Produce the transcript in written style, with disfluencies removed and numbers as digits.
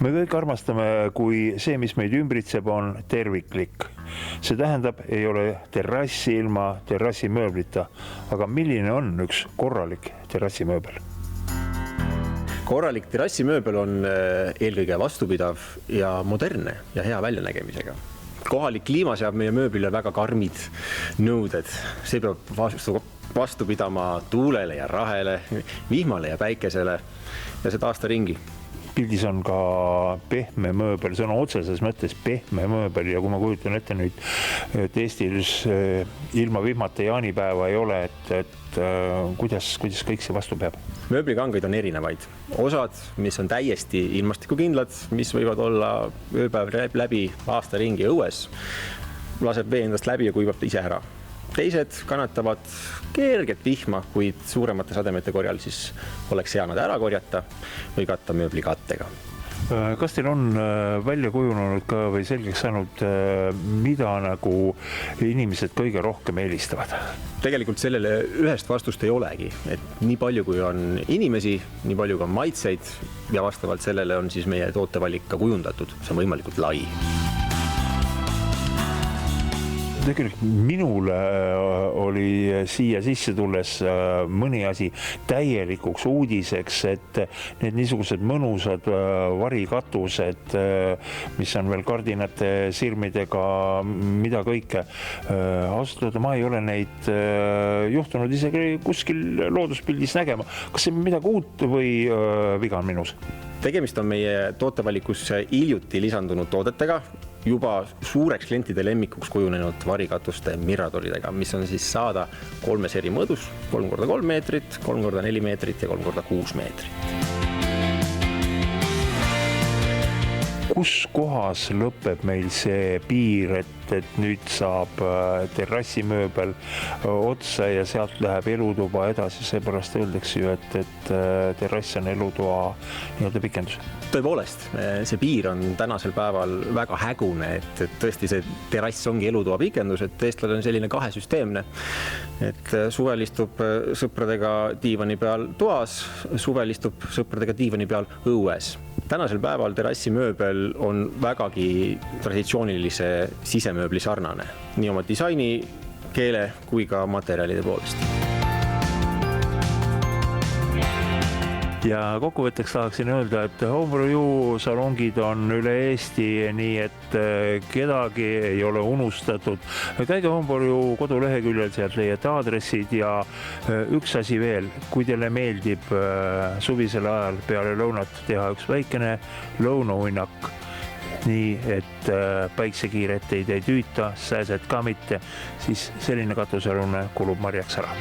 Me kõik armastame, kui see, mis meid ümbritseb, on terviklik. See tähendab, ei ole terrassi ilma terrassimööblita. Aga milline on üks korralik terrassimööbel? Korralik terrassimööbel on eelkõige vastupidav ja modernne ja hea väljanägemisega. Kohalik kliima seab meie mööblile väga karmid nõuded. See peab vastu pidama tuulele ja rahele, vihmale ja päikesele ja seda aasta ringi. Pildis on ka pehme mööbel, see on otseses mõttes pehme mööbel ja kui ma kujutan ette nüüd, et Eestis ilma vihmata jaanipäeva ei ole, et kuidas kõik see vastu peab? Mööblikangeid on erinevaid. Osad, mis on täiesti ilmastikukindlad, mis võivad olla ööpäev läbi aasta ringi õues, laseb vee endast läbi ja kuivab ise ära. Teised kannatavad kerget vihma, kuid suuremate sademete korjal siis oleks hea nad ära korjata või katta mööbli kattega. Kas teil on välja kujunenud ka või selgeks saanud, mida nagu inimesed kõige rohkem eelistavad? Tegelikult sellele ühest vastust ei olegi. Et nii palju kui on inimesi, nii palju kui on maitseid ja vastavalt sellele on siis meie tootevalik ka kujundatud. See on võimalikult lai. Tegelikult minule oli siia sisse tulles mõni asi täielikuks uudiseks, et need niisugused mõnusad varikatused, mis on veel kardinate sirmidega, mida kõike. Ausalt, ma ei ole neid juhtunud isegi kuskil looduspildis nägema. Kas see on midagi uut või viga on minus? Tegemist on meie tootevalikus hiljuti lisandunud toodetega, juba suureks klientide lemmikuks kujunenud varikatuste miradolidega, mis on siis saada 3 eri mõõdus, 3x3 meetrit, 3x4 meetrit ja 3x6 meetrit. Kus kohas lõpeb meil see piir, et nüüd saab terrassimööbel otsa ja sealt läheb elutuba edasi, seepärast öeldakse ju, et terrass on elutoa nii-öelda pikendus? Tõepoolest, see piir on tänasel päeval väga hägune, et tõesti see terrass ongi elutoa pikendus, et eestlane on selline kahesüsteemne, et suvel istub sõpradega diivani peal toas, suvel istub sõpradega diivani peal õues. Tänasel päeval terrassimööbel on vägagi traditsioonilise sisemööbli sarnane, nii oma disaini, keele kui ka materjalide poolest. Ja kokkuvõtteks tahaksin öelda, et Homebrew salongid on üle Eesti, nii et kedagi ei ole unustatud. Käige Homebrew koduleheküljel, sealt leiate aadressid ja üks asi veel, kui teile meeldib suvisel ajal peale lõunat teha üks väikene lõunauinnak, nii et päiksekiiret ei tüüta, sääsed ka mitte, siis selline katusealune kulub marjaks ära.